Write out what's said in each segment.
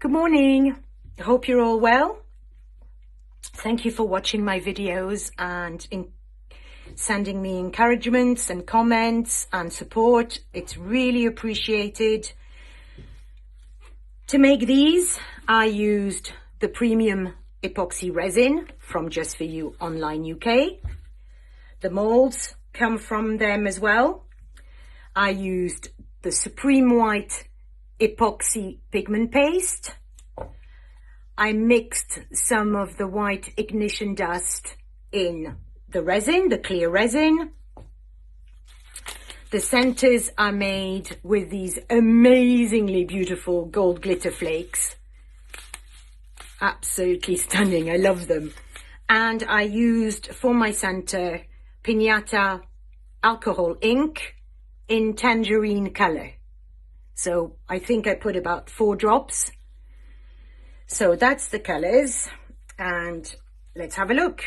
Good morning. I hope you're all well. Thank you for watching my videos and sending me encouragements and comments and support. It's really appreciated. To make these, I used the premium epoxy resin from Just For You Online UK. The molds come from them as well. I used the Supreme White epoxy pigment paste. I mixed some of the white ignition dust in the resin, the clear resin. The centers are made with these amazingly beautiful gold glitter flakes. Absolutely stunning, I love them. And I used for my center Pinata alcohol ink in tangerine color. So I think I put about 4 drops. So that's the colors, and let's have a look.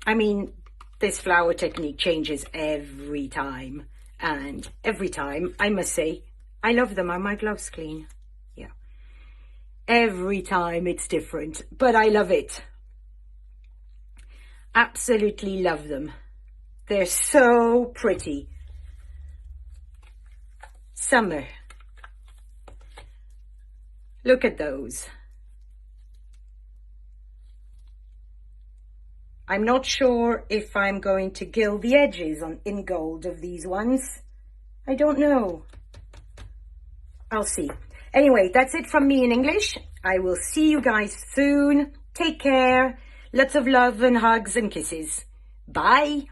I mean, this flower technique changes every time, and every time, I must say, I love them. Are my gloves clean? Yeah. Every time it's different, but I love it. Absolutely love them. They're so pretty. Summer. Look at those. I'm not sure if I'm going to gild the edges in gold of these ones. I don't know. I'll see. Anyway, that's it from me in English. I will see you guys soon. Take care. Lots of love and hugs and kisses. Bye.